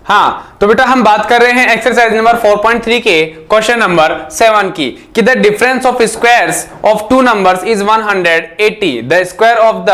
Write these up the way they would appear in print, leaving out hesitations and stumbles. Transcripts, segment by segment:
हाँ, तो बेटा हम बात कर रहे हैं एक्सरसाइज नंबर 4.3 के क्वेश्चन नंबर 7 की कि the difference of squares of two numbers is 180, the square of the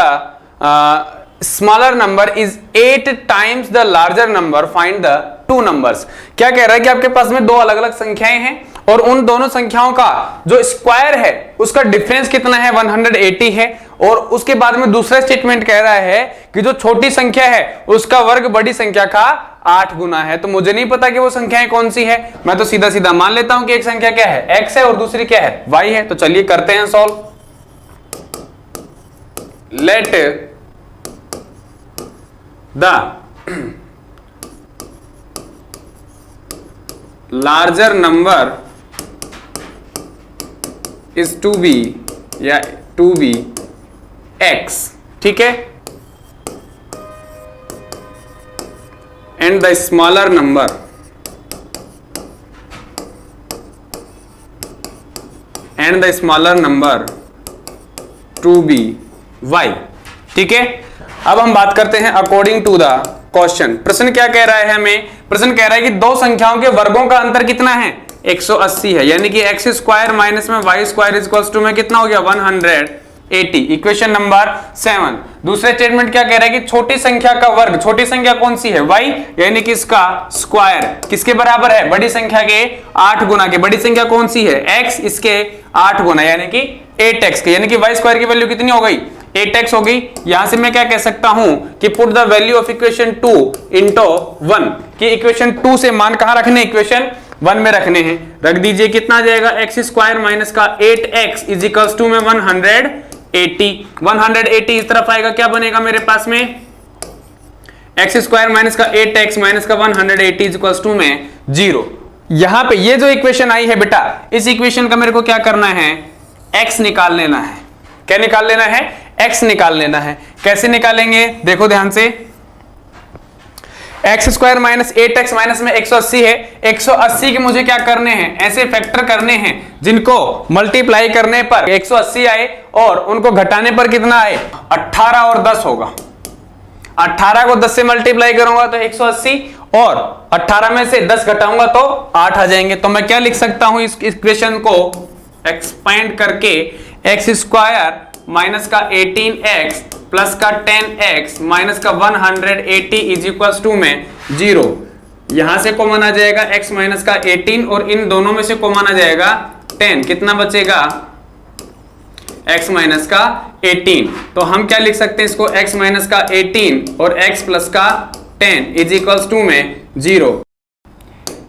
smaller number is 8 times the larger number, find the two numbers. क्या कह रहा है कि आपके पास में दो अलग अलग संख्याएं हैं और उन दोनों संख्याओं का जो स्क्वायर है उसका डिफरेंस कितना है, 180 है। और उसके बाद में दूसरा स्टेटमेंट कह रहा है कि जो छोटी संख्या है उसका वर्ग बड़ी संख्या का 8 गुना है। तो मुझे नहीं पता कि वो संख्याएं कौन सी है, मैं तो सीधा सीधा मान लेता हूं कि एक संख्या क्या है, x है, और दूसरी क्या है, y है। तो चलिए करते हैं solve. Let the larger number is to be या टू बी x, ठीक है, and the smaller number to be y, ठीक है। अब हम बात करते हैं अकॉर्डिंग टू द क्वेश्चन। प्रश्न क्या कह रहा है हमें, प्रश्न कह रहा है कि दो संख्याओं के वर्गों का अंतर कितना है, 180 है, यानी कि x स्क्वायर माइनस में y स्क्वायर इक्वल्स टू में कितना हो गया, 180। Equation number 7। दूसरे स्टेटमेंट क्या कह रहा है कि छोटी संख्या का वर्ग, छोटी संख्या कौन सी है, y, यानी कि इसका स्क्वायर किसके बराबर है, बड़ी संख्या के 8 गुना के। बड़ी संख्या कौन सी है, x, इसके 8 गुना यानी कि 8x के, यानी कि y स्क्वायर की वैल्यू कितनी हो गई, 8x हो गई। यहां से मैं क्या कह सकता हूं कि put the value of equation 2 into 1, कि इक्वेशन 2 से मान कहां रखने, इक्वेशन 1 में रखने हैं। रख दीजिए, कितना आ जाएगा, x स्क्वायर माइनस का 8x इज इक्वल्स टू में 180 इस तरफ आएगा, क्या बनेगा मेरे पास में, x स्क्वायर माइनस का 8x माइनस का 180 इज इक्वल्स टू में 0। यहां पे ये जो इक्वेशन आई है बेटा, इस इक्वेशन का मेरे को क्या करना है, x निकाल लेना है। क्या निकाल लेना है, x निकाल लेना है। कैसे निकालेंगे, देखो ध्यान से, x square minus 8x minus में 180 है, 180 के मुझे क्या करने हैं, ऐसे फैक्टर करने हैं जिनको मल्टीप्लाई करने पर 180 आए और उनको घटाने पर कितना आए, 18 और 10 होगा। 18 को 10 से मल्टीप्लाई करूंगा तो 180 और 18 में से 10 घटाऊंगा तो 8 आ जाएंगे। तो मैं क्या लिख सकता हूं इस इक्वेशन को एक्सपेंड करके, एक्स स्क्वायर माइनस का 18x प्लस का 10x माइनस का 180 इज इक्वल्स टू में 0। यहां से कॉमन आ जाएगा x माइनस का 18 और इन दोनों में से कॉमन आ जाएगा 10, कितना बचेगा, x माइनस का 18। तो हम क्या लिख सकते हैं इसको, x माइनस का 18 और x प्लस का 10 इज इक्वल्स टू में 0।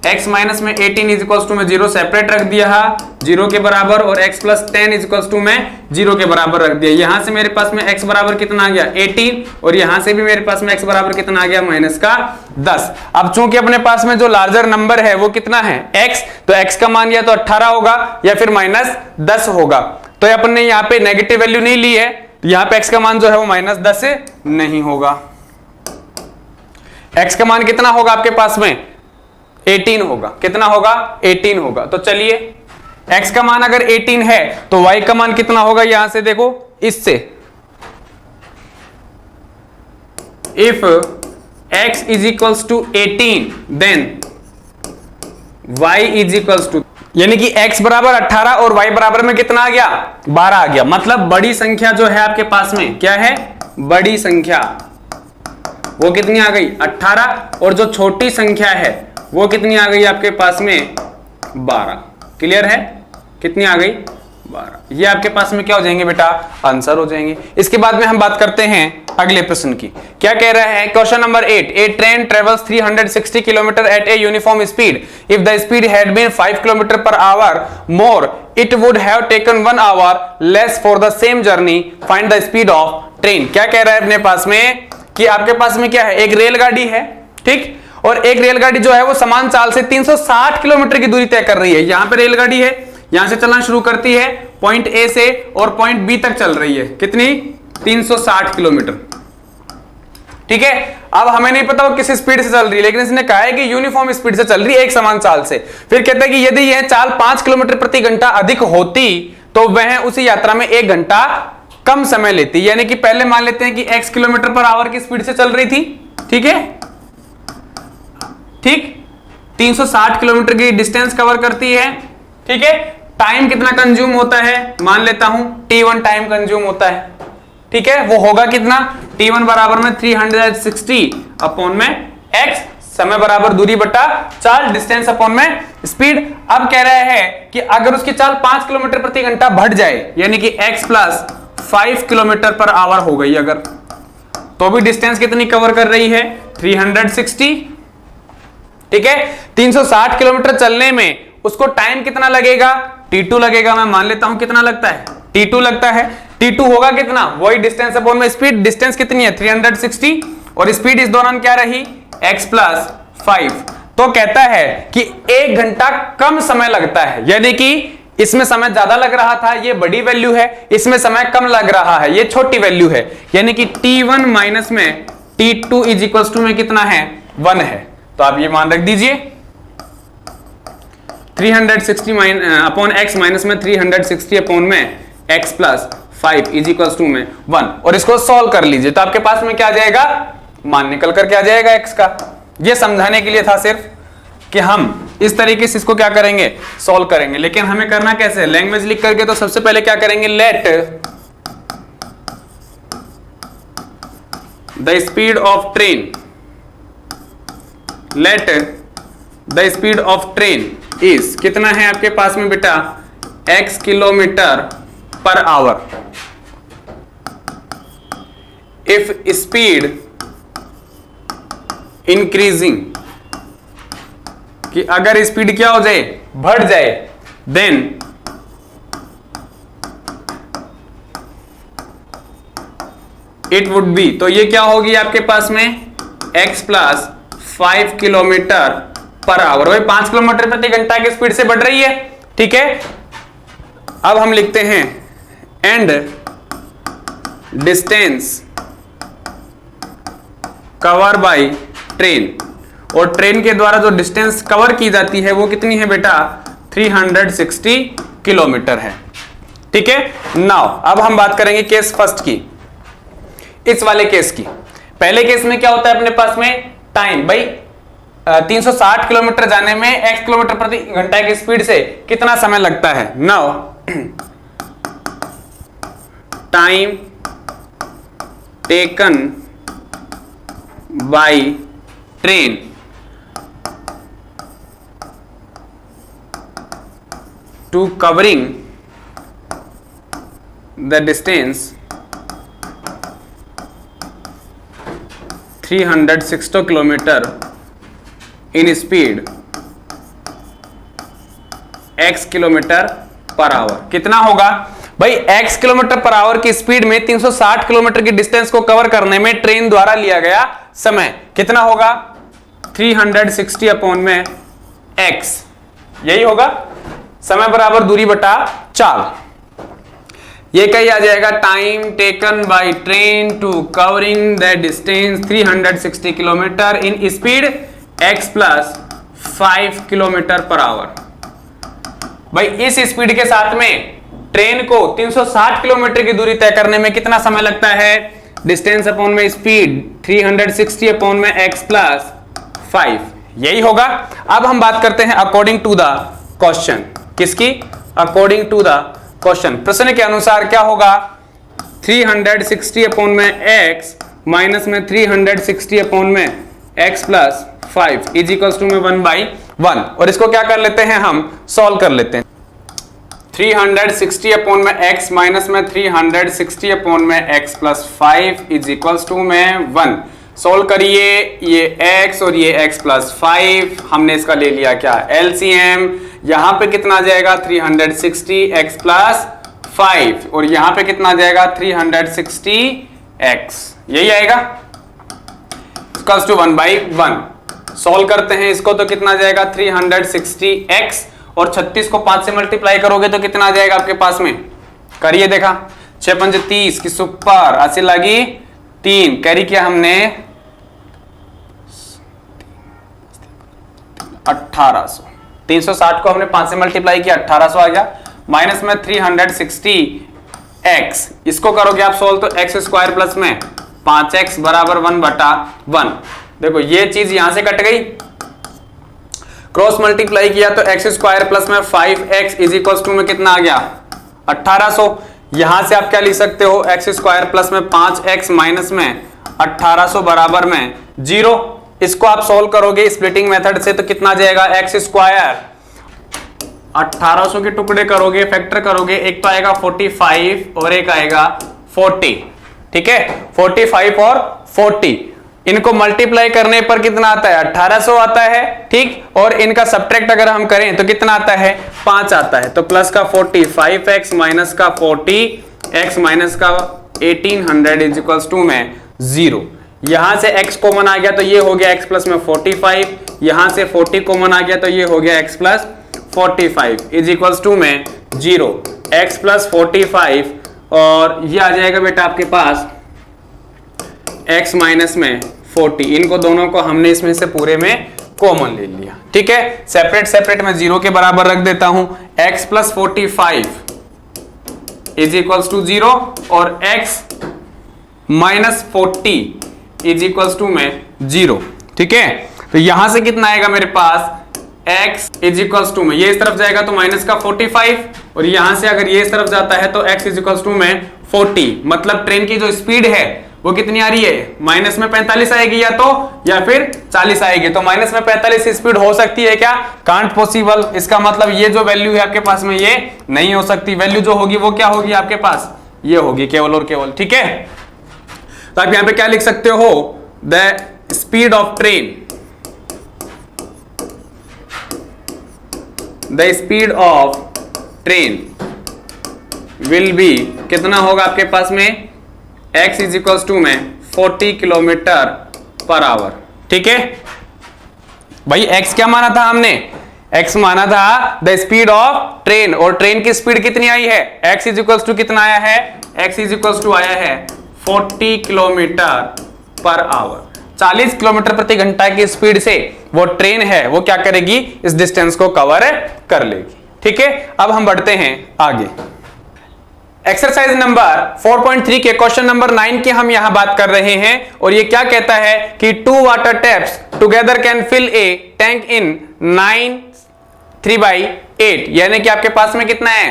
x माइनस में 18 इज इक्वल्स टू में 0 सेपरेट रख दिया, 0 के बराबर, और x plus 10 is equals to में 0 के बराबर रख दिया। यहां से मेरे पास में x बराबर कितना आ गया, 18, और यहां से भी मेरे पास में x बराबर कितना आ गया, माइनस का 10। अब चूंकि अपने पास में जो लार्जर नंबर है वो कितना है, x, तो x का मान या तो 18 होगा या फिर माइनस 10 होगा। तो अपन ने यहाँ पे नेगेटिव वैल्यू नहीं ली है, तो यहाँ पे x का मान जो है वो माइनस 10 नहीं होगा। x का मान कितना होगा आपके पास में, 18 होगा। कितना होगा, 18 होगा। तो चलिए, x का मान अगर 18 है तो y का मान कितना होगा, यहां से देखो, इससे if x is equals to 18 then y is equals to, यानी कि x बराबर 18 और y बराबर में कितना आ गया, 12 आ गया। मतलब बड़ी संख्या जो है आपके पास में क्या है, बड़ी संख्या वो कितनी आ गई, 18, और जो छोटी संख्या है वो कितनी आ गई आपके पास में, 12। क्लियर है, कितनी आ गई, 12। ये आपके पास में क्या हो जाएंगे बेटा, आंसर हो जाएंगे। इसके बाद में हम बात करते हैं अगले प्रश्न की। क्या कह रहा है, question number 8, a train travels 360 kilometre at a uniform speed, if the speed had been 5 kilometre per hour more it would have taken 1 hour less for the same journey, find the speed of train. क्या कह रहा है अपने पास में कि आपके पास में क्या है, एक रेलगाड़ी है, ठीक, और एक रेलगाड़ी जो है वो समान चाल से 360 किलोमीटर की दूरी तय कर रही है। यहां पे रेलगाड़ी है, यहां से चलना शुरू करती है पॉइंट ए से और पॉइंट बी तक चल रही है, कितनी, 360 किलोमीटर, ठीक है। अब हमें नहीं पता वो किस स्पीड से चल रही है, लेकिन इसने कहा है कि यूनिफॉर्म स्पीड से चल रही है, एक समान चाल से। फिर कहता है कि यदि यह चाल 5 किलोमीटर प्रति घंटा अधिक होती तो वह उसी यात्रा में 1 घंटा कम समय लेती। यानी कि पहले मान लेते हैं कि x किलोमीटर पर आवर की स्पीड से चल रही थी, ठीक है, ठीक, 360 किलोमीटर की डिस्टेंस कवर करती है। ठीक है, टाइम कितना कंज्यूम होता है, मान लेता हूं t1 टाइम कंज्यूम होता है। ठीक है, वो होगा कितना, t1 बराबर में 360 अपॉन में x, समय बराबर दूरी बटा चाल, डिस्टेंस अपॉन में स्पीड। अब कह रहा है कि अगर उसकी चाल 5 किलोमीटर प्रति घंटा बढ़ जाए, यानी कि x plus 5 kilometre per our हो गई अगर, तो भी डिस्टेंस कितनी कवर कर रही है, 360। ठीक है, 360 किलोमीटर चलने में उसको टाइम कितना लगेगा, t2 लगेगा। मैं मान लेता हूं कितना लगता है, t2 लगता है। t2 होगा कितना, वही डिस्टेंस अपॉन में स्पीड। डिस्टेंस कितनी है, 360, और स्पीड इस दौरान क्या रही, x प्लस 5। तो कहता है कि 1 घंटा कम समय लगता है, यानी कि इसमें समय ज्यादा लग रहा था, ये बड़ी वैल्यू है, इसमें समय कम लग रहा है, ये छोटी वैल्यू है, यानी कि t1 माइनस में t2 इज इक्वल टू में कितना है, 1 है। तो आप ये मान रख दीजिए, 360 अपॉन x माइनस में 360 अपॉन में x plus 5 is equal to में 1, और इसको सॉल्व कर लीजिए तो आपके पास में क्या आ जाएगा, मान निकल कर क्या आ जाएगा x का। ये समझाने के लिए था सिर्फ कि हम इस तरीके से इसको क्या करेंगे, सॉल्व करेंगे। लेकिन हमें करना कैसे, लैंग्वेज लिख करके, तो सबसे पहले क्या करेंगे, late the speed of train, late the speed of train is, कितना है आपके पास में बेटा, x kilometre per our. If speed increasing, कि अगर स्पीड क्या हो जाए, बढ़ जाए, देन इट वुड बी, तो ये क्या होगी आपके पास में, x plus 5 kilometre per our. वही 5 किलोमीटर प्रति घंटा की स्पीड से बढ़ रही है। ठीक है, अब हम लिखते हैं and distance cover by train, और ट्रेन के द्वारा जो डिस्टेंस कवर की जाती है वो कितनी है बेटा, 360 किलोमीटर है। ठीक है, नाउ अब हम बात करेंगे केस फर्स्ट की, इस वाले केस की। पहले केस में क्या होता है अपने पास में, टाइम, भाई 360 किलोमीटर जाने में x किलोमीटर प्रति घंटा की स्पीड से कितना समय लगता है। Now time taken by train to covering the distance 360 kilometre in speed x kilometre per hour, कितना होगा भाई, x किलोमीटर पर आवर की स्पीड में 360 किलोमीटर की डिस्टेंस को कवर करने में ट्रेन द्वारा लिया गया समय कितना होगा, 360 अपॉन में x, यही होगा, समय बराबर दूरी बटा चाल। ये कहीं आ जाएगा, time taken by train to covering the distance 360 kilometre in speed x plus 5 kilometre per hour. भाई इस स्पीड के साथ में ट्रेन को 360 किलोमीटर की दूरी तय करने में कितना समय लगता है, डिस्टेंस अपॉन में स्पीड 360 अपॉन में x प्लस 5, यही होगा। अब हम बात करते हैं अकॉर्डिंग टू द क्वेश्चन, किसकी, अकॉर्डिंग टू द क्वेश्चन, प्रश्न के अनुसार क्या होगा, 360 अपॉन में x माइनस में 360 अपॉन में x plus 5 is equal to में 1/1, और इसको क्या कर लेते हैं, हम सॉल्व कर लेते हैं। 360 अपॉन में x माइनस में 360 अपॉन में x plus 5 is equal to में 1, सॉल्व करिए, ये x और ये x प्लस 5, हमने इसका ले लिया क्या, LCM, यहां पे कितना आ जाएगा, 360 x प्लस 5, और यहां पे कितना आ जाएगा, 360 x, यही आएगा, इक्वल्स टू 1/1। सॉल्व करते हैं इसको तो कितना आ जाएगा, 360x, और 36 को 5 से मल्टीप्लाई करोगे तो कितना आ जाएगा आपके पास में, करिए देखा, 6 पंजे 30 की सुपर 80 लगी 3, कैरी किया हमने 1800, 360 को हमने 5 से मल्टीप्लाई किया 1800 आ गया, माइनस में 360x, इसको करोगे आप सोल्व तो x स्क्वायर प्लस में 5x बराबर 1/1। देखो ये चीज यहां से कट गई, क्रॉस मल्टीप्लाई किया तो एक्स स्क्वायर प्लस में 5x इज इक्वल टू में कितना आ गया 1800। यहां से आप क्या लिख सकते हो, एक्स स्क्वायर प्लस में 5x माइनस में 1800 बराबर में 0। इसको आप सोल्व करोगे स्प्लिटिंग मेथड से तो कितना आ जाएगा, एक्स स्क्वायर 1800 के टुकड़े करोगे, फैक्टर करोगे, एक तो आएगा 45 और एक आएगा 40। ठीक है, 45 और 40 इनको मल्टीप्लाई करने पर कितना आता है, 1800 आता है। ठीक, और इनका सब्ट्रैक्ट अगर हम करें तो कितना आता है, 5 आता है। तो प्लस का 45x माइनस का 40x माइनस का 1800 इज इक्वल्स टू में 0। यहां से x कॉमन आ गया तो ये हो गया x प्लस में 45, यहां से 40 कॉमन आ गया तो ये हो गया x plus 45 is equals to में 0। x प्लस 45 और ये आ जाएगा बेटा आपके पास x माइनस में 40। इनको दोनों को हमने इसमें से पूरे में कॉमन ले लिया। ठीक है, सेपरेट सेपरेट में 0 के बराबर रख देता हूं। x plus 45 is equals to 0 और x minus 40 is equals to में 0। ठीक है, तो यहां से कितना आएगा मेरे पास, x इज इक्वल्स टू में ये इस तरफ जाएगा तो माइनस का 45 और यहां से अगर ये इस तरफ जाता है तो x इज इक्वल्स टू में 40। मतलब ट्रेन की जो स्पीड है वो कितनी आ रही है, माइनस में 45 आएगी या फिर 40 आएगी। तो माइनस में 45 स्पीड हो सकती है क्या, कांट पॉसिबल। इसका मतलब ये जो वैल्यू है आपके पास में ये नहीं हो सकती। वैल्यू जो होगी वो क्या होगी आपके पास, ये होगी केवल और केवल। ठीक है, तो आप यहां पे क्या लिख सकते हो, the speed of train, the speed of train will be कितना होगा आपके पास में, x इज इक्वल्स टू में 40 किलोमीटर पर आवर। ठीक है भाई, x क्या माना था हमने, x माना था द स्पीड ऑफ ट्रेन, और ट्रेन की स्पीड कितनी आई है, x इज इक्वल्स टू कितना आया है, x इज इक्वल्स टू आया है 40 किलोमीटर पर आवर। 40 किलोमीटर प्रति घंटा की स्पीड से वो ट्रेन है वो क्या करेगी, इस डिस्टेंस को कवर कर लेगी। ठीक है, अब हम बढ़ते हैं आगे। एक्सरसाइज नंबर 4.3 के क्वेश्चन नंबर 9 की हम यहां बात कर रहे हैं और ये क्या कहता है कि 2 water taps together can fill a tank in 3/8, यानी कि आपके पास में कितना है,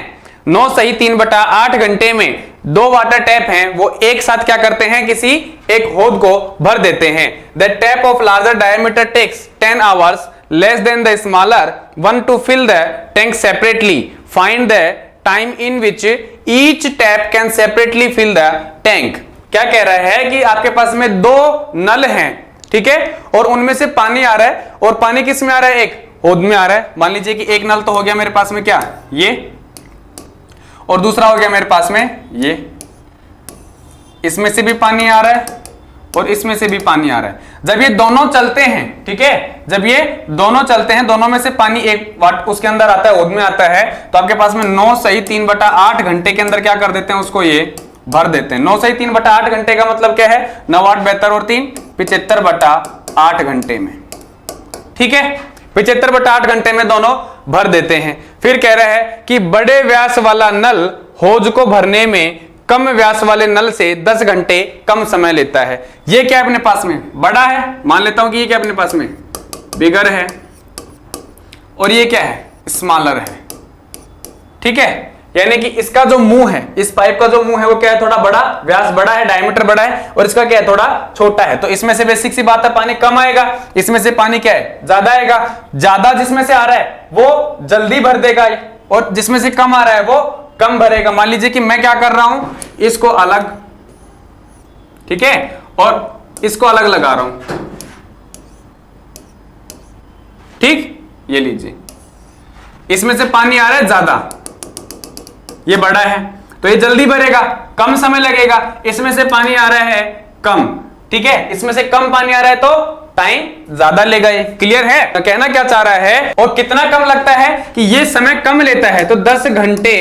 9 सही 3/8 घंटे में 2 वाटर टैप हैं वो एक साथ क्या करते हैं, किसी एक हौद को भर देते हैं। The tap of larger diameter takes 10 hours less than the smaller one to fill the tank separately, find the time in which each tap can separately fill the tank. क्या कह रहा है कि आपके पास में 2 नल हैं, ठीक है, और उनमें से पानी आ रहा है, और पानी किस में आ रहा है, एक हौद में आ रहा है। मान लीजिए कि एक नल तो हो गया मेरे पास में क्या, ये, और दूसरा हो गया मेरे पास में ये, इसमें से भी पानी आ रहा है और इसमें से भी पानी आ रहा है। जब ये दोनों चलते हैं, ठीक है, जब ये दोनों चलते हैं, दोनों में से पानी एक वाट उसके अंदर आता है, हौद में आता है, तो आपके पास में 9 सही 3/8 घंटे के अंदर क्या कर देते हैं, उसको ये भर देते हैं। 9 सही 3/8 घंटे का मतलब क्या है, 9 8 72 और 3 75/8 घंटे में। ठीक है, 75/8 घंटे में दोनों भर देते हैं। फिर कह रहा है कि बड़े व्यास वाला नल हौज को भरने में कम व्यास वाले नल से 10 घंटे कम समय लेता है। ये क्या अपने पास में बड़ा है, मान लेता हूं कि ये क्या अपने पास में बिगर है, और ये क्या है, स्मॉलर है। ठीक है, यानी कि इसका जो मुंह है, इस पाइप का जो मुंह है वो क्या है, थोड़ा बड़ा, व्यास बड़ा है, डायमीटर बड़ा है, और इसका क्या है, थोड़ा छोटा है। तो इसमें से बेसिक सी बात है, पानी कम आएगा, इसमें से पानी क्या है, ज्यादा आएगा। ज्यादा जिसमें से आ रहा है वो जल्दी भर देगा, और जिसमें से कम आ रहा है वो कम भरेगा। मान लीजिए कि मैं क्या कर रहा हूं, इसको अलग, ठीक है, और इसको अलग लगा रहा हूं, ठीक, ये लीजिए, इसमें से पानी आ रहा है ज्यादा, ये बड़ा है तो ये जल्दी भरेगा, कम समय लगेगा। इसमें से पानी आ रहा है कम, ठीक है, इसमें से कम पानी आ रहा है तो टाइम ज्यादा लेगा। ये क्लियर है, तो कहना क्या चाह रहा है, और कितना कम लगता है कि ये समय कम लेता है, तो 10 घंटे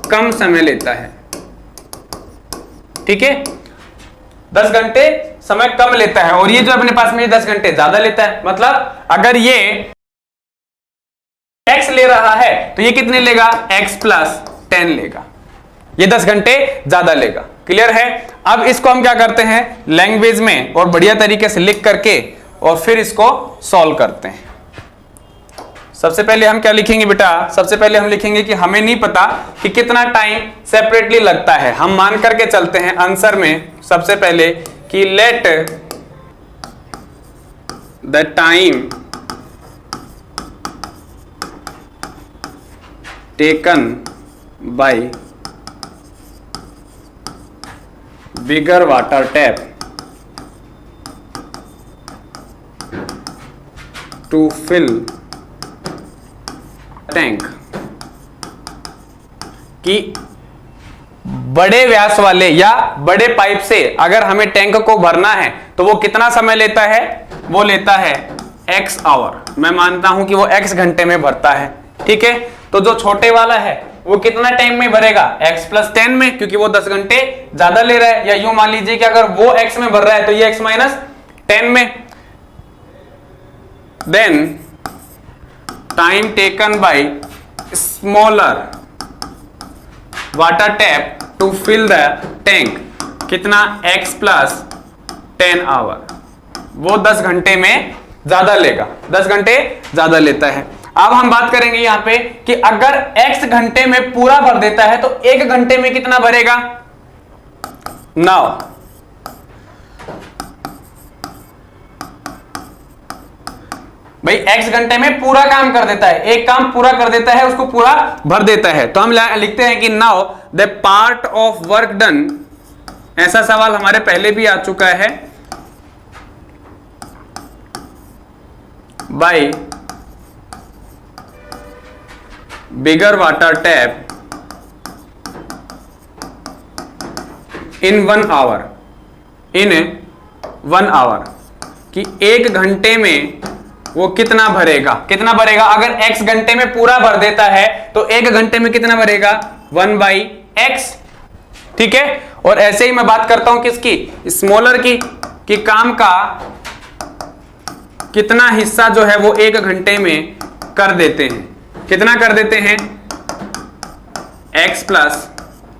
कम समय लेता है। ठीक है, 10 घंटे समय कम लेता है, और ये जो अपने पास में ये 10 घंटे ज्यादा लेता है। मतलब अगर ये x ले रहा है तो ये कितने लेगा, x प्लस 10 लेगा, ये 10 घंटे ज्यादा लेगा। क्लियर है। अब इसको हम क्या करते हैं, लैंग्वेज में और बढ़िया तरीके से लिख करके और फिर इसको सॉल्व करते हैं। सबसे पहले हम क्या लिखेंगे बेटा, सबसे पहले हम लिखेंगे कि हमें नहीं पता कि कितना टाइम सेपरेटली लगता है। हम मान करके चलते हैं आंसर में सबसे पहले कि let the time taken by bigger water tap to fill tank, कि बड़े व्यास वाले या बड़े पाइप से अगर हमें टैंक को भरना है तो वो कितना समय लेता है, वो लेता है x आवर। मैं मानता हूं कि वो x घंटे में भरता है, ठीक है। तो जो छोटे वाला है वो कितना टाइम में भरेगा, x प्लस 10 में, क्योंकि वो 10 घंटे ज्यादा ले रहा है। या यूं मान लीजिए कि अगर वो x में भर रहा है तो ये x माइनस 10 में। Then time taken by smaller water tap to fill the tank, कितना x प्लस 10 आवर, वो 10 घंटे में ज्यादा लेगा, 10 घंटे ज्यादा लेता है। अब हम बात करेंगे यहां पे कि अगर x घंटे में पूरा भर देता है तो 1 घंटे में कितना भरेगा। नाउ भाई x घंटे में पूरा काम कर देता है, एक काम पूरा कर देता है, उसको पूरा भर देता है। तो हम लिखते हैं कि now the part of work done, ऐसा सवाल हमारे पहले भी आ चुका है, by bigger water tap in 1 hour, in 1 hour, कि 1 घंटे में वो कितना भरेगा, कितना भरेगा। अगर x घंटे में पूरा भर देता है तो 1 घंटे में कितना भरेगा, 1/x, ठीक है। और ऐसे ही मैं बात करता हूं किसकी, स्मॉलर की, कि काम का कितना हिस्सा जो है वो 1 घंटे में कर देते हैं, कितना कर देते हैं, x प्लस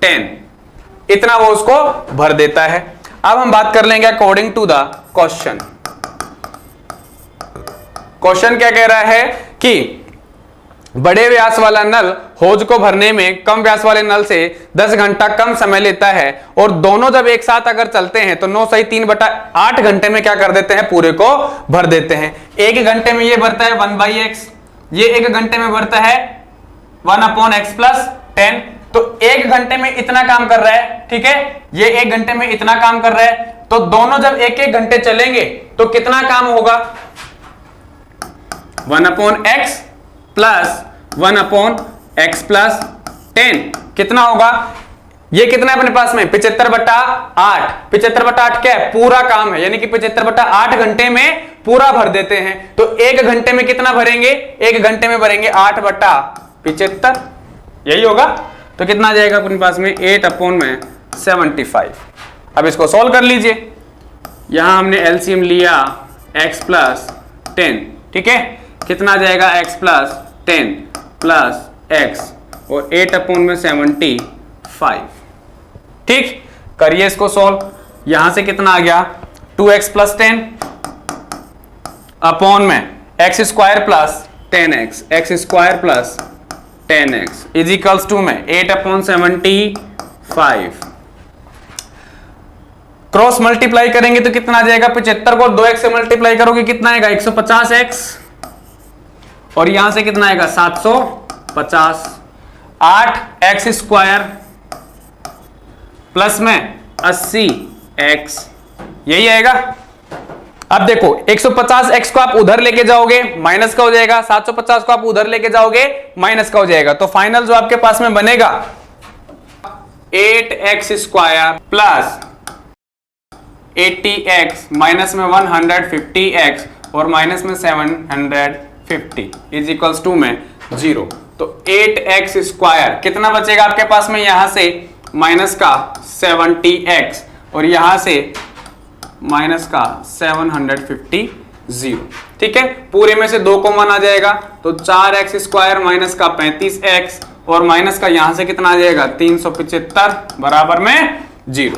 10, इतना वो उसको भर देता है। अब हम बात कर लेंगे according to the question. Question क्या कह रहा है कि बड़े व्यास वाला नल होज को भरने में कम व्यास वाले नल से 10 घंटा कम समय लेता है, और दोनों जब एक साथ अगर चलते हैं तो 9 सही 3/8 घंटे में क्या कर देते हैं, पूरे को भर देते हैं। 1 घंटे में ये भरता है 1/x, ये 1 घंटे में भरता है 1/x प्लस 10। तो 1 घंटे में इतना काम कर रहा है, ठीक है, ये 1 घंटे में इतना काम कर रहा है। तो दोनों जब 1-1 घंटे चलेंगे तो कितना काम होगा, 1/x प्लस 1/x प्लस 10 कितना होगा, ये कितना है अपने पास में 75/8। 75/8 क्या है, पूरा काम है, यानी कि 75/8 घंटे में पूरा भर देते हैं। तो 1 घंटे में कितना भरेंगे, 1 घंटे में भरेंगे 8/75, यही होगा। तो कितना आ जाएगा अपने पास में 8/75। अब इसको सॉल्व कर लीजिए। यहां हमने एलसीएम लिया x प्लस 10, ठीक है, कितना आ जाएगा x प्लस 10 प्लस x और 8/75, ठीक। करिए इसको सॉल्व। यहां से कितना आ गया 2x प्लस 10 अपॉन में x square plus 10x, x square plus 10x is equals to में 8/75। क्रॉस मल्टीप्लाई करेंगे तो कितना आ जाएगा, 75 को 2x से मल्टीप्लाई करोगे कितना आएगा 150x, और यहां से कितना आएगा 750। 8x स्क्वायर प्लस में 80x, यही आएगा। अब देखो 150x को आप उधर लेके जाओगे माइनस का हो जाएगा, 750 को आप उधर लेके जाओगे माइनस का हो जाएगा। तो फाइनल जो आपके पास में बनेगा 8x square plus 80x minus में 150x और माइनस में 750 इज इक्वल्स टू में 0। तो 8x स्क्वायर कितना बचेगा आपके पास में, यहां से माइनस का 70x और यहां से माइनस का 750, 0, ठीक है। पूरे में से 2 कॉमन आ जाएगा तो 4x स्क्वायर माइनस का 35x और माइनस का यहां से कितना आ जाएगा 375 बराबर में 0,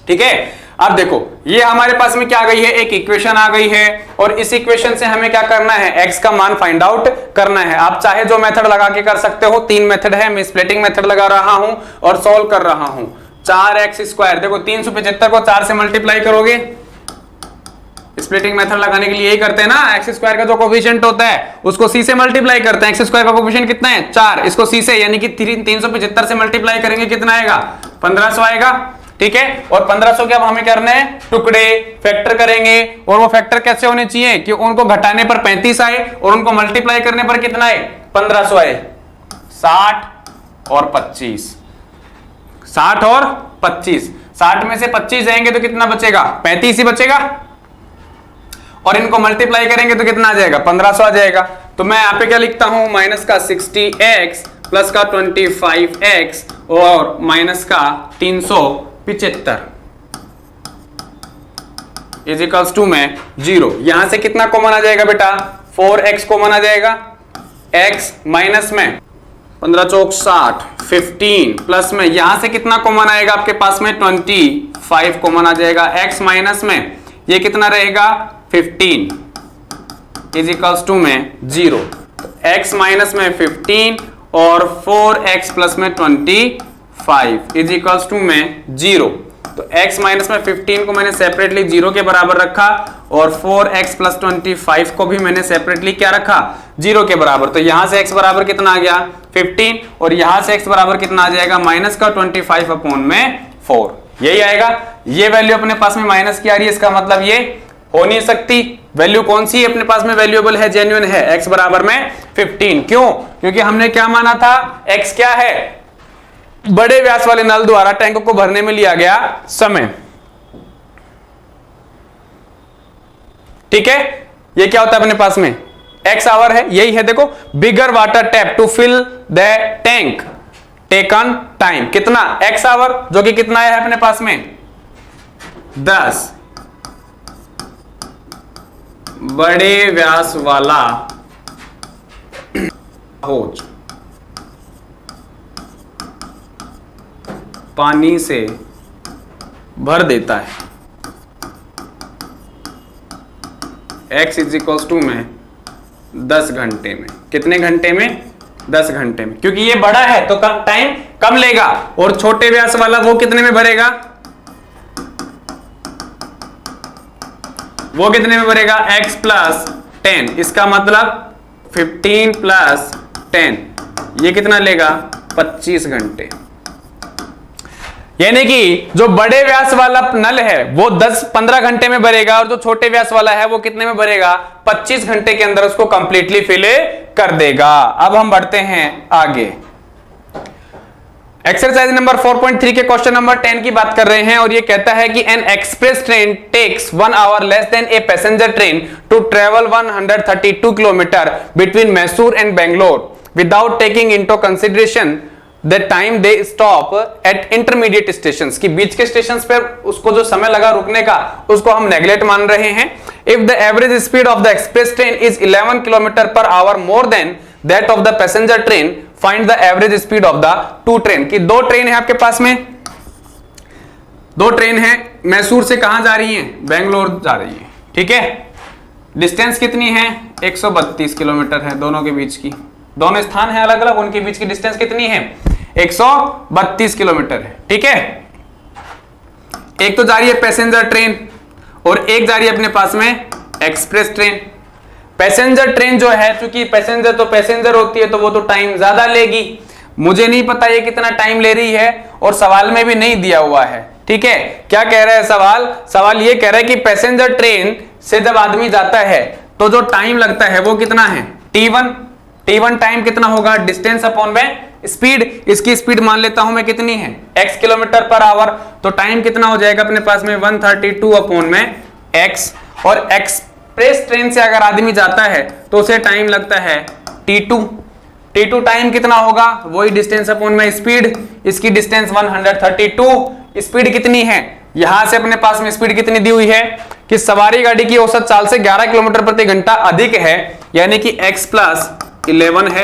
ठीक है। अब देखो ये हमारे पास में क्या आ गई है, एक इक्वेशन आ गई है और इस इक्वेशन से हमें क्या करना है, x का मान फाइंड आउट करना है। आप चाहे जो मेथड लगा के कर सकते हो, 3 मेथड है, मैं स्प्लिटिंग मेथड लगा रहा हूं और सॉल्व कर रहा हूं। 4x², देखो 375 को 4 से मल्टीप्लाई करोगे, स्प्लिटिंग मेथड लगाने के लिए यही करते हैं ना, x² का जो कोफिशिएंट होता है उसको c से मल्टीप्लाई करते हैं। x² का कोफिशिएंट कितना है 4, इसको c से यानी कि 375 से मल्टीप्लाई करेंगे, कितना आएगा 1500 आएगा, ठीक है। और 1500 के अब हमें करने हैं टुकड़े, फैक्टर करेंगे और वो फैक्टर कैसे होने चाहिए कि उनको घटाने पर 35 आए और उनको मल्टीप्लाई करने पर कितना आए 1500 आए। 60 और 25, 60 और 25, 60 में से 25 जाएंगे तो कितना बचेगा 35 ही बचेगा और इनको मल्टीप्लाई करेंगे तो कितना आ जाएगा 1500 आ जाएगा। तो मैं यहाँ पे क्या लिखता हूं, माइनस का 60x प्लस का 25x और माइनस का 375 इज इक्वल्स टू में 0। यहां से कितना कॉमन आ जाएगा बेटा 4x कॉमन आ जाएगा, x माइनस में 15 चौक 60, 15 प्लस में यहां से कितना कॉमन आएगा आपके पास में 25 कॉमन आ जाएगा, x माइनस में ये कितना रहेगा 15 इज इक्वल्स टू में 0। तो x माइनस में 15 और 4x प्लस में 25 इज इक्वल्स टू में 0। तो x माइनस में 15 को मैंने सेपरेटली 0 के बराबर रखा और 4x प्लस 25 को भी मैंने सेपरेटली क्या रखा 0 के बराबर। तो यहां से x बराबर कितना आ गया 15 और यहां से x बराबर कितना आ जाएगा माइनस का 25 अपॉन में 4, यही आएगा। ये वैल्यू अपने पास में माइनस की आ रही है, इसका मतलब ये हो नहीं सकती। वैल्यू कौन सी अपने पास में वैल्यूएबल है, जेन्युइन है, x बराबर में 15। क्यों? क्योंकि हमने क्या माना था, x क्या है बड़े व्यास वाले नल द्वारा टैंक को भरने में लिया गया समय, ठीक है। ये क्या होता है अपने पास में x आवर है, यही है। देखो bigger water tap to fill the tank taken time, कितना x आवर, जो कि कितना है अपने पास में 10। बड़े व्यास वाला होज पानी से भर देता है, x इज इक्वल्स टू में 10 घंटे में। कितने घंटे में 10 घंटे में, क्योंकि ये बड़ा है तो कम टाइम कम लेगा। और छोटे व्यास वाला वो कितने में भरेगा, वो कितने में भरेगा x प्लस 10, इसका मतलब 15 प्लस 10, ये कितना लेगा 25 घंटे। यानी कि जो बड़े व्यास वाला नल है वो 10-15 घंटे में भरेगा और जो छोटे व्यास वाला है वो कितने में भरेगा 25 घंटे के अंदर उसको कंप्लीटली फिल कर देगा। अब हम बढ़ते हैं आगे, एक्सरसाइज नंबर 4.3 के क्वेश्चन नंबर 10 की बात कर रहे हैं और ये कहता है कि an express train takes 1 hour less than a passenger train to travel 132 kilometre between Mysore and Bangalore without taking into consideration the time they stop at intermediate station, की बीच के स्टेशन पर उसको जो समय लगा रुकने का उसको हम नेग्लेक्ट मान रहे हैं। If the average speed of the express train is 11 kilometre per hour more than that of the passenger train, find the average speed of the to train. की दो ट्रेन है आपके पास में, दो ट्रेन है, मैसूर से कहां जा रही है बेंगलोर जा रही है, ठीक है। डिस्टेंस कितनी है 132 किलोमीटर है दोनों के बीच की, दोनों स्थान है अलग अलग, उनके बीच की डिस्टेंस कितनी है 132 किलोमीटर है, ठीक है। एक तो जा रही है पैसेंजर ट्रेन और एक जा रही है अपने पास में एक्सप्रेस ट्रेन। पैसेंजर ट्रेन जो है, चूंकि पैसेंजर तो पैसेंजर होती है तो वो तो टाइम ज्यादा लेगी, मुझे नहीं पता ये कितना टाइम ले रही है और सवाल में भी नहीं दिया हुआ है, ठीक है। क्या कह रहा है सवाल ये कह रहा है कि पैसेंजर ट्रेन से जब आदमी जाता है तो जो टाइम लगता है वो कितना है t1 टाइम कितना होगा डिस्टेंस अपॉन में स्पीड। इसकी स्पीड मान लेता हूं मैं कितनी है x किलोमीटर पर आवर, तो टाइम कितना हो जाएगा अपने पास में 132 अपॉन में x। और एक्सप्रेस ट्रेन से अगर आदमी जाता है तो उसे टाइम लगता है t2 टाइम कितना होगा वही डिस्टेंस अपॉन में स्पीड, इसकी डिस्टेंस 132। स्पीड कितनी है, यहां से अपने पास में स्पीड कितनी दी हुई है कि सवारी गाड़ी की औसत चाल से 11 किलोमीटर प्रति घंटा अधिक है, यानी कि x प्लस 11 है।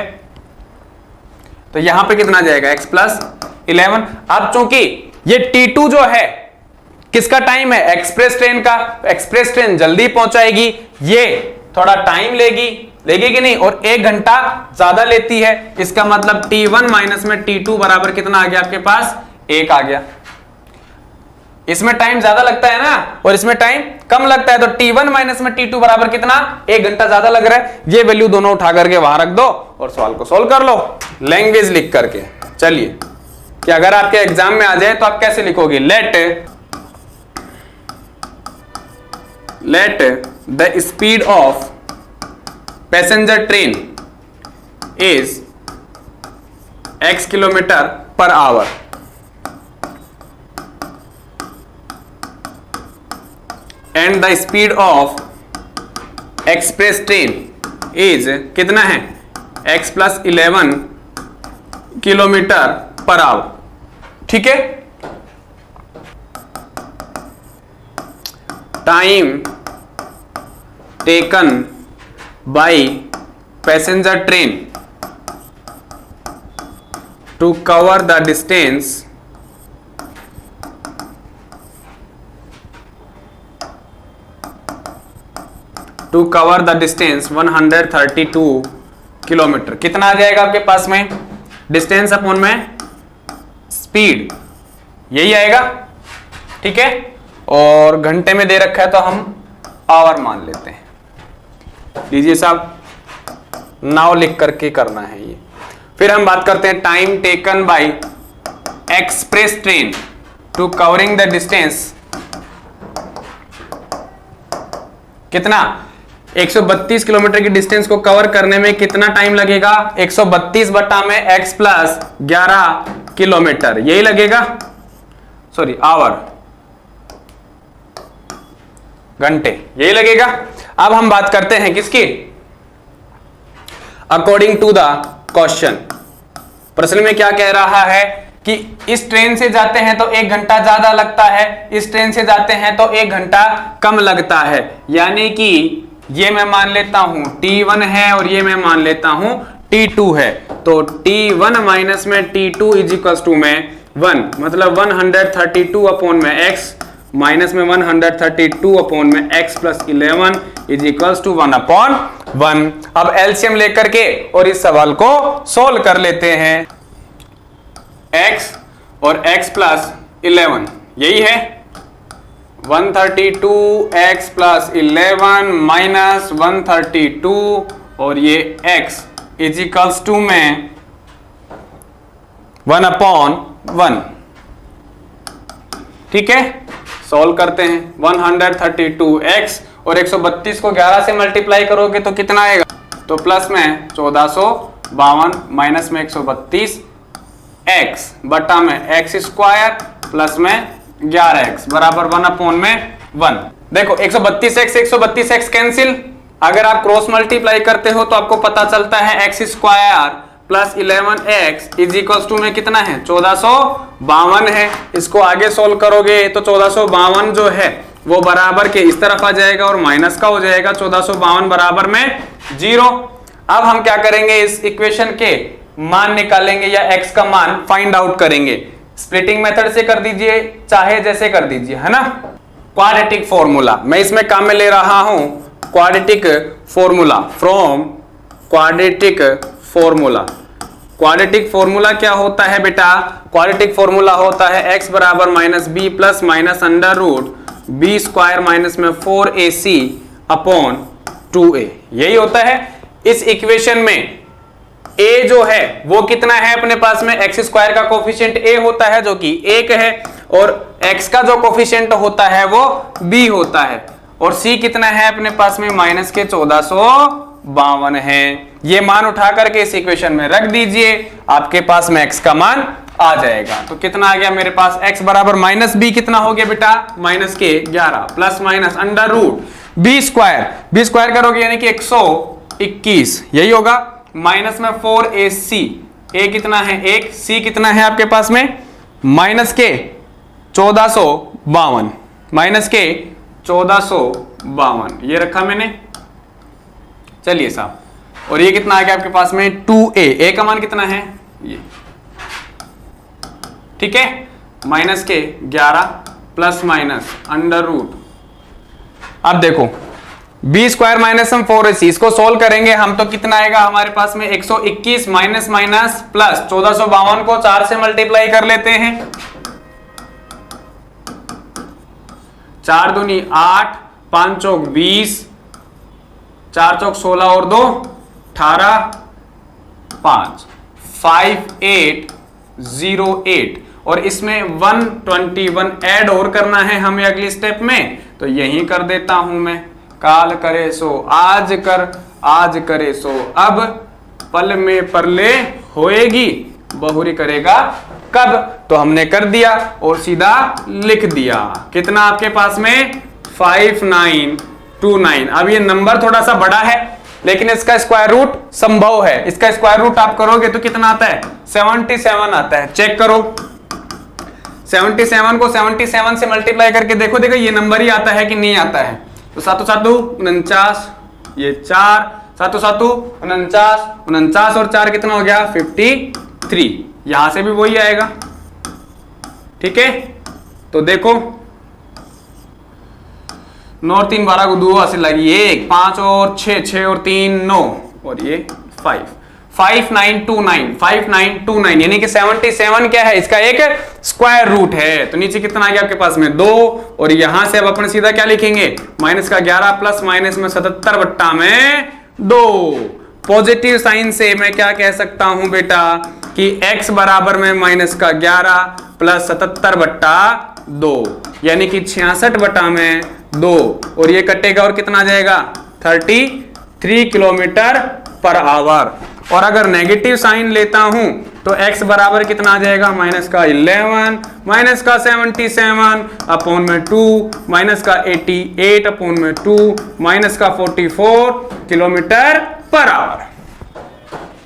तो यहां पे कितना जाएगा x प्लस 11। अब चूंकि ये t2 जो है किसका टाइम है? एक्सप्रेस ट्रेन का। एक्सप्रेस ट्रेन जल्दी पहुंचाएगी, ये थोड़ा टाइम लेगी कि नहीं, और 1 घंटा ज्यादा लेती है। इसका मतलब T1 माइनस में T2 बराबर कितना आ गया आपके पास? 1 आ गया। इसमें टाइम ज्यादा लगता है ना, और इसमें टाइम कम लगता है, तो T1 माइनस में T2 बराबर कितना? 1 घंटा ज्यादा लग रहा है। ये वैल्यू दोनों उठा करके वहां रख दो और सवाल को सोल्व कर लो लैंग्वेज लिख करके। चलिए, कि अगर आपके एग्जाम में आ जाए तो आप कैसे लिखोगे? Let the speed of passenger train is x kilometre per hour and the speed of express train is कितना है? x plus 11 kilometre per hour. ठीक है, time taken by passenger train to cover the distance to cover the distance 132 kilometre. कितना आ जाएगा आपके पास में? Distance upon में स्पीड, यही आएगा। ठीक है, और घंटे में दे रखा है तो हम आवर मान लेते हैं। लीजिए साहब, नाउ लिख करके करना है ये। फिर हम बात करते हैं time taken by express train to covering the distance. कितना? 132 किलोमीटर की डिस्टेंस को कवर करने में कितना टाइम लगेगा? 132 बटा में x प्लस 11 किलोमीटर, यही लगेगा। सॉरी, आवर, घंटे, यही लगेगा। अब हम बात करते हैं किसकी? According to the question. प्रश्न में क्या कह रहा है कि इस ट्रेन से जाते हैं तो 1 घंटा ज्यादा लगता है, इस ट्रेन से जाते हैं तो 1 घंटा कम लगता है। यानी कि ये मैं मान लेता हूं T1 है और ये मैं मान लेता हूं T2 है। तो T1 माइनस में T2 इज इक्वल्स टू में 1, मतलब 132 अपॉन में x माइनस में 132 अपॉन में x plus 11 is equals to 1 upon 1। अब एलसीएम लेकर के और इस सवाल को सोल्व कर लेते हैं। x और x प्लस 11 यही है, 132x प्लस 11 माइनस 132 और ये x इज इक्वल्स टू में 1 अपॉन 1। ठीक है, सॉल्व करते हैं। 132x और 132 को 11 से मल्टीप्लाई करोगे तो कितना आएगा? तो प्लस में 1452 माइनस में 132 x बटा में x स्क्वायर प्लस में 11x बराबर 1 अपॉन में 1। देखो 132x कैंसिल, अगर आप क्रॉस मल्टीप्लाई करते हो तो आपको पता चलता है x square plus 11x is equals to में कितना है? 1452 है। इसको आगे सोल्व करोगे तो 1452 जो है वो बराबर के इस तरफ आ जाएगा और माइनस का हो जाएगा 1452 बराबर में 0। अब हम क्या करेंगे? इस इक्वेशन के मान निकालेंगे या x का मान फाइंड आउट करेंगे। स्प्लिटिंग मेथड से कर दीजिए, चाहे जैसे कर दीजिए, है ना। क्वाड्रेटिक फॉर्मूला मैं इसमें काम में ले रहा हूं, quadratic formula from quadratic formula. Quadratic formula क्या होता है बेटा? क्वाड्रेटिक फॉर्मूला होता है x बराबर minus b plus minus under root b square minus में 4ac अपॉन 2a, यही होता है। इस इक्वेशन में a जो है वो कितना है अपने पास में? x स्क्वायर का कोफिशिएंट a होता है जो कि 1 है, और x का जो कोफिशिएंट होता है वो b होता है, और c कितना है अपने पास में? माइनस के 1452 है। ये मान उठा करके इस इक्वेशन में रख दीजिए, आपके पास में x का मान आ जाएगा। तो कितना आ गया मेरे पास? x बराबर माइनस बी कितना हो गया बेटा? माइनस के 11 plus minus under root b square करोगे यानी कि 121, यही होगा, माइनस में 4ac, a कितना है 1, c कितना है आपके पास में? माइनस के 1452, माइनस के 1452 ये रखा मैंने। चलिए साहब, और ये कितना आ गया आपके पास में? 2a का मान कितना है? ये ठीक है, माइनस के 11 प्लस माइनस अंडर रूट। अब देखो बी स्क्वायर माइनस हम 4ac, इसको सोल्व करेंगे हम तो कितना आएगा हमारे पास में 121 माइनस माइनस प्लस 1452 को 4 से मल्टीप्लाई कर लेते हैं। 4 दूनी 8, 5 चौक 20, 4 चौक 16 और 2 18, 5 5808 और इसमें 121 ऐड और करना है हमें अगली स्टेप में, तो यही कर देता हूं मैं। काल करे सो आज कर, आज करे सो अब, पल में परले होएगी, बहुरी करेगा कब। तो हमने कर दिया और सीधा लिख दिया। कितना आपके पास में 5929। अब ये नंबर थोड़ा सा बड़ा है लेकिन इसका स्क्वायर रूट संभव है। इसका स्क्वायर रूट आप करोगे तो कितना आता है 77 आता है। चेक करो 77 को 77 से मल्टीप्लाई करके देखो, देखो ये नंबर ही आता है कि नहीं आता है। तो 7 7 49, ये 4 7 7 49, 49 और 4 कितना हो गया 53। यहां से भी वही आएगा। ठीक है, तो देखो 9 और 3 12 को 2 से लगी 1, 5 और 6 6 और 3 9 और ये 5 5929 यानी कि 77 क्या है इसका एक स्क्वायर रूट है। तो नीचे कितना आ गया आपके पास में 2 और यहां से अब अपन सीधा क्या लिखेंगे माइनस का 11 प्लस माइनस में 77 बट्टा में 2। पॉजिटिव साइन से मैं क्या कह सकता हूं बेटा कि x बराबर में माइनस का 11 प्लस 77 बट्टा 2 यानी कि 66 बट्टा में 2 और ये कटेगा और कितना आ जाएगा 33 किलोमीटर पर आवर। और अगर नेगेटिव साइन लेता हूं तो x बराबर कितना आ जाएगा माइनस का 11 माइनस का 77 अपॉन में 2 माइनस का 88 अपॉन में 2 माइनस का 44 किलोमीटर पर आवर।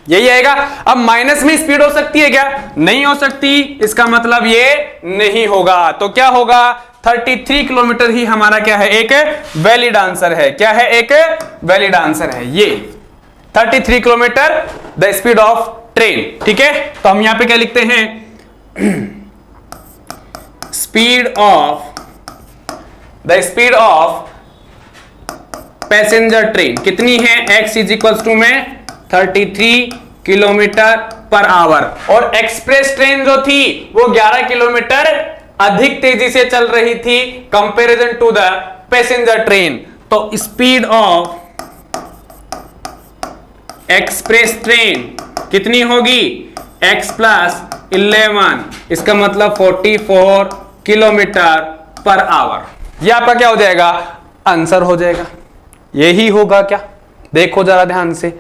यही आएगा। अब माइनस में स्पीड हो सकती है क्या? नहीं हो सकती। इसका मतलब ये नहीं होगा। तो क्या होगा 33 किलोमीटर ही हमारा क्या है एक वैलिड आंसर है। क्या है एक वैलिड आंसर है ये 33 kilometre the speed of train. ठीक है, तो हम यहां पे क्या लिखते हैं स्पीड ऑफ पैसेंजर ट्रेन कितनी है x इज इक्वल्स टू में 33 किलोमीटर पर आवर। और एक्सप्रेस ट्रेन जो थी वो 11 किलोमीटर अधिक तेजी से चल रही थी comparison to the passenger train. तो स्पीड ऑफ एक्सप्रेस ट्रेन कितनी होगी x प्लस 11, इसका मतलब 44 किलोमीटर पर आवर। यह आपका क्या हो जाएगा आंसर हो जाएगा। यही होगा क्या? देखो जरा ध्यान से।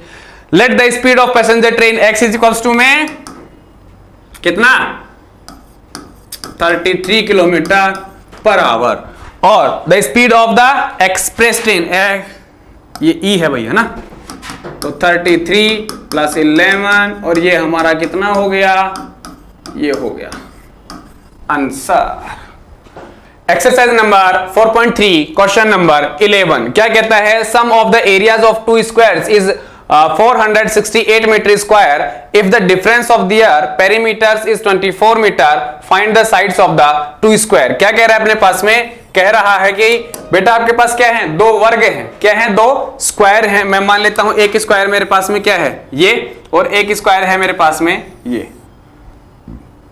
Let the speed of passenger train x is equals to में कितना 33 किलोमीटर पर आवर और the speed of the express train ये ई है भैया ना, तो 33 प्लस 11 और ये हमारा कितना हो गया, ये हो गया answer. Exercise number 4.3 question number 11 क्या कहता है? Sum of the areas of two squares is 468 meter square if the difference of their perimeters is 24 meter find the sides of the two square. क्या कह रहा है अपने पास में? कह रहा है कि बेटा आपके पास क्या है दो वर्ग हैं। क्या है? दो स्क्वायर हैं। मैं मान लेता हूं एक स्क्वायर मेरे पास में क्या है ये और एक स्क्वायर है मेरे पास में ये।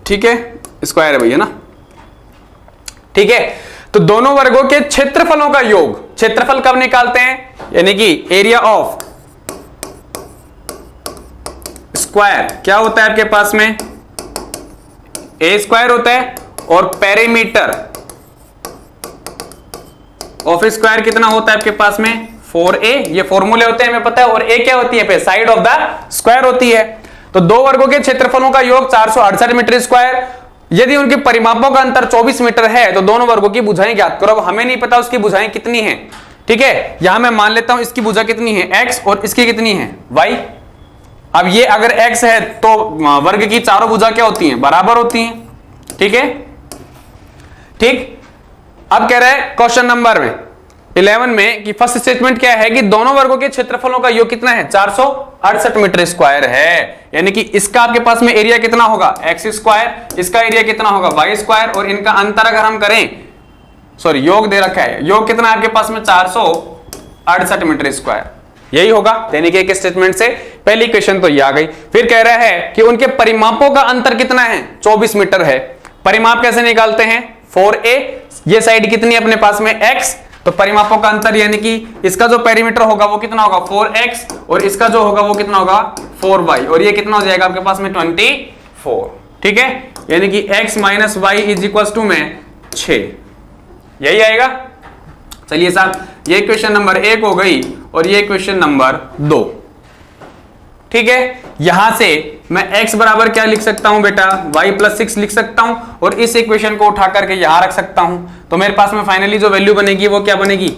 ठीक है, स्क्वायर है भैया ना। ठीक है, तो दोनों वर्गों के क्षेत्रफलों का योग। क्षेत्रफल कब निकालते हैं? यानी कि एरिया ऑफ स्क्वायर क्या होता है आपके पास में ए स्क्वायर होता है और पेरीमीटर ऑफ स्क्वायर कितना होता है आपके पास में 4a। ये फॉर्मूले होते हैं हमें पता है। और a क्या होती है पे साइड ऑफ द स्क्वायर होती है। तो दो वर्गों के क्षेत्रफलों का योग 468 मीटर स्क्वायर। यदि उनके परिमापों का अंतर 24 मीटर है तो दोनों वर्गों की भुजाएं ज्ञात करो। अब हमें नहीं पता उसकी भुजाएं कितनी हैं। ठीक है, यहां मैं मान लेता हूं इसकी भुजा कितनी है x और इसकी कितनी है y। अब ये अगर x है तो वर्ग की चारों भुजा क्या होती हैं बराबर होती हैं। ठीक है, ठीक। अब कह रहा है क्वेश्चन नंबर में 11 में कि फर्स्ट स्टेटमेंट क्या है कि दोनों वर्गों के क्षेत्रफलों का योग कितना है 468 मीटर स्क्वायर है। यानी कि इसका आपके पास में एरिया कितना होगा x स्क्वायर, इसका एरिया कितना होगा y स्क्वायर और इनका अंतर अगर हम करें सॉरी योग दे रखा है, योग कितना है आपके पास में 468 मीटर स्क्वायर, यही होगा। यानी कि एक स्टेटमेंट से पहली इक्वेशन तो ये आ गई। फिर कह रहा है कि उनके परिमापों का अंतर कितना है, 24 मीटर है। परिमाप कैसे निकालते हैं, 4a, ये साइड कितनी है अपने पास में x, तो परिमापों का अंतर यानी कि इसका जो पेरीमीटर होगा वो कितना होगा 4x, और इसका जो होगा वो कितना होगा 4y, और ये कितना हो जाएगा आपके पास में 24। ठीक है, यानी कि x minus y is equal to में 6, यही आएगा। चलिए साहब, ये क्वेश्चन नंबर 1 हो गई और ये क्वेश्चन नंबर 2। ठीक है, यहां से मैं x बराबर क्या लिख सकता हूं बेटा, y प्लस 6 लिख सकता हूं, और इस इक्वेशन को उठा करके यहां रख सकता हूं। तो मेरे पास में फाइनली जो वैल्यू बनेगी वो क्या बनेगी,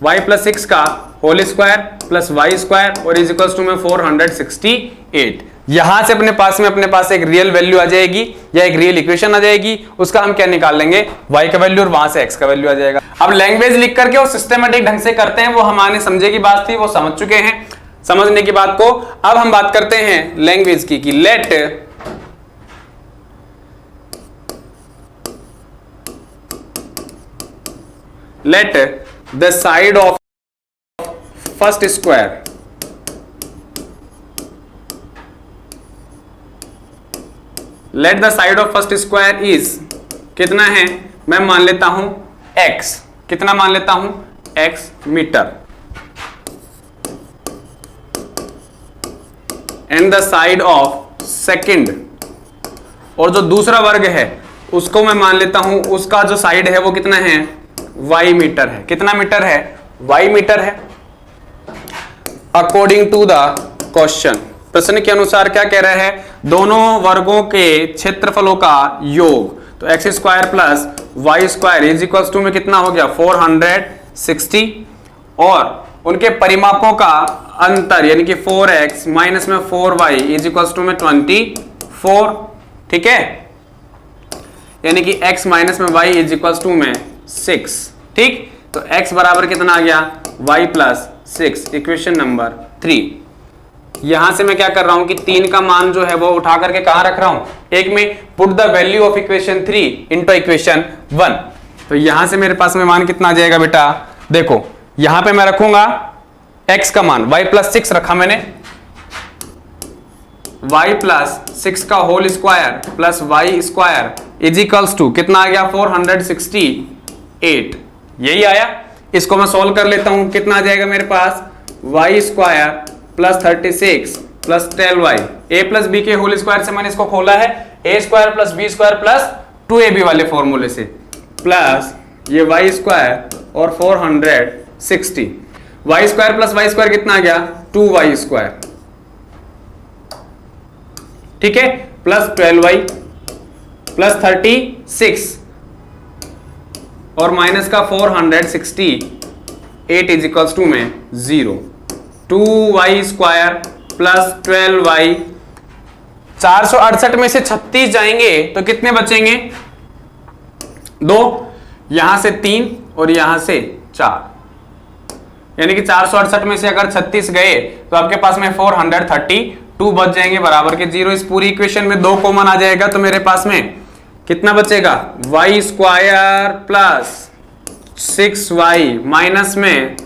y प्लस 6 का whole square plus y square और इज इक्वल टू में 468। यहां से अपने पास एक रियल वैल्यू आ जाएगी या एक रियल इक्वेशन आ जाएगी, उसका हम क्या निकाल लेंगे, y का वैल्यू, और वहां से x का वैल्यू आ जाएगा। अब लैंग्वेज लिख करके और सिस्टमेटिक ढंग से करते हैं, वो हमारे समझे की बात थी, वो समझ चुके हैं समझने की बात को। अब हम बात करते हैं लैंग्वेज की कि let the side of first square let the side of first square is कितना है, मैं मान लेता हूं x, कितना मान लेता हूं x metre, and the side of second, और जो दूसरा वर्ग है उसको मैं मान लेता हूं उसका जो साइड है वो कितना है y मीटर है। कितना मीटर है, y मीटर है। अकॉर्डिंग टू द क्वेश्चन, प्रश्न के अनुसार क्या कह रहा है, दोनों वर्गों के क्षेत्रफलों का योग, तो x square plus y square is equal to में कितना हो गया 460, और उनके परिमापों का अंतर यानी कि 4x माइनस में 4y इज इक्वल टू में 24। ठीक है, यानी कि x माइनस में y इज इक्वल टू में 6। ठीक, तो x बराबर कितना आ गया y प्लस 6, इक्वेशन नंबर 3। यहां से मैं क्या कर रहा हूं कि 3 का मान जो है वो उठा करके कहां रख रहा हूं, एक में put the value of equation 3 into equation 1। तो यहां से मेरे पास में मान कितना आ जाएगा बेटा, देखो यहां पे मैं रखूंगा x का मान, y प्लस 6 रखा मैंने, y प्लस 6 का whole square plus y square is equals to कितना आ गया 468, यही आया। इसको मैं सॉल्व कर लेता हूं, कितना आ जाएगा मेरे पास y square plus 36 plus 12y, a plus b के होल स्क्वायर से मैंने इसको खोला है, a square plus b square plus 2ab वाले फॉर्मूले से, प्लस ये y स्क्वायर और 460, y square plus y square कितना आ गया 2y स्क्वायर, ठीक है, प्लस 12y प्लस 36 और माइनस का 468 इज इक्वल्स टू में 0, 2y स्क्वायर प्लस 12y, 468 में से 36 जाएंगे तो कितने बचेंगे 2, यहां से 3 और यहां से 4, यानी कि 468 में से अगर 36 गए तो आपके पास में 432 बच जाएंगे बराबर के 0। इस पूरी इक्वेशन में 2 कॉमन आ जाएगा तो मेरे पास में कितना बचेगा y square plus 6y minus में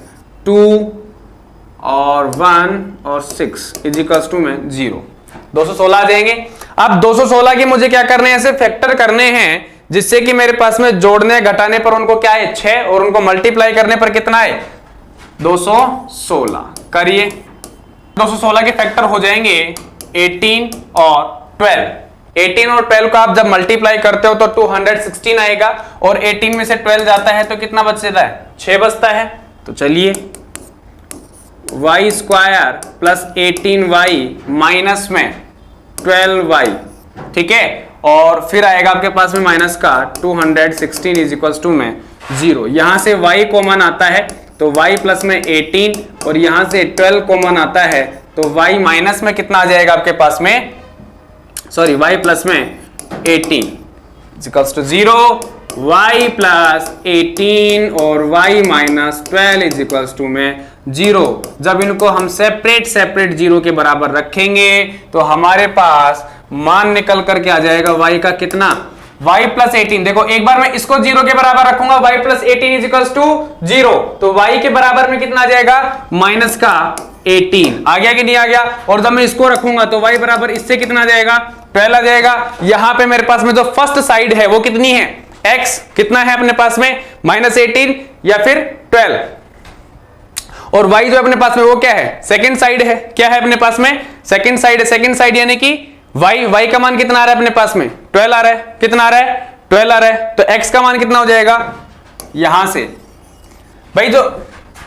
2 और 1 और 6 इज इक्वल्स टू में 0, 216 आ जाएंगे। अब 216 के मुझे क्या करने हैं, ऐसे फैक्टर करने हैं जिससे कि मेरे पास में जोड़ने घटाने पर उनको क्या है 6 और उनको मल्टीप्लाई करने पर कितना है 216। करिए, 216 के फैक्टर हो जाएंगे 18 और 12। 18 और 12 को आप जब मल्टीप्लाई करते हो तो 216 आएगा और 18 में से 12 जाता है तो कितना बचता है 6 बचता है। तो चलिए y square plus 18y minus में 12y, ठीक है, और फिर आएगा आपके पास में माइनस का 216 इज इक्वल्स टू में 0। यहां से y कॉमन आता है तो y प्लस में 18 और यहां से 12 कॉमन आता है तो y माइनस में कितना आ जाएगा आपके पास में, सॉरी y प्लस में 18 इक्वल्स टू 0, y प्लस 18 और y minus 12 is equals to में 0। जब इनको हम सेपरेट 0 के बराबर रखेंगे तो हमारे पास मान निकल करके आ जाएगा y का कितना y प्लस 18, देखो एक बार मैं इसको 0 के बराबर रखूंगा, y प्लस 18 इज इक्वल्स टू 0, तो y के बराबर में कितना आ जाएगा, माइनस का 18 आ गया कि नहीं आ गया। और जब मैं इसको रखूंगा तो y बराबर इससे कितना आ जाएगा, 12 आ जाएगा। यहां पे मेरे पास में जो फर्स्ट साइड है वो कितनी है, x कितना है अपने पास में, -18 या फिर 12, और y जो अपने पास में वो क्या है, सेकंड साइड है। क्या है अपने पास में, सेकंड साइड है। सेकंड साइड यानी कि y का मान कितना आ रहा है अपने पास में, 12 आ रहा है। कितना आ रहा है, 12 आ रहा है। तो x का मान कितना हो जाएगा, यहां से भाई जो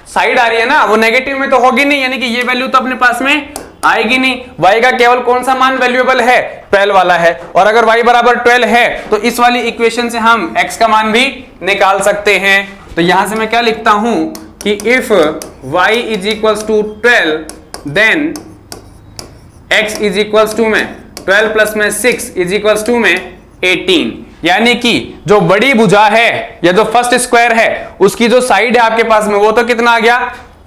साइड आ रही है ना वो नेगेटिव में तो होगी नहीं, यानी कि ये वैल्यू तो अपने पास में आएगी नहीं। y का केवल कौन सा मान वैल्यूएबल है, 12 वाला है। और अगर y बराबर 12 है तो इस वाली इक्वेशन से हम x का मान भी निकाल सकते हैं। तो यहां से मैं क्या लिखता हूं कि if y is equals to 12 then x is equals to में 12 प्लस में 6 इज इक्वल्स टू में 18, यानी कि जो बड़ी भुजा है या जो फर्स्ट स्क्वायर है उसकी जो साइड है आपके पास में वो तो कितना आ गया,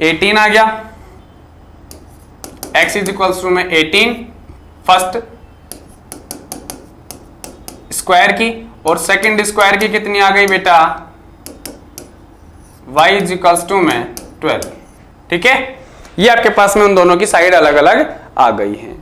18 आ गया। x इज इक्वल्स टू में 18 फर्स्ट स्क्वायर की, और सेकंड स्क्वायर की कितनी आ गई बेटा, y इज इक्वल्स टू में 12। ठीक है, ये आपके पास में उन दोनों की साइड अलग अलग आ गई है।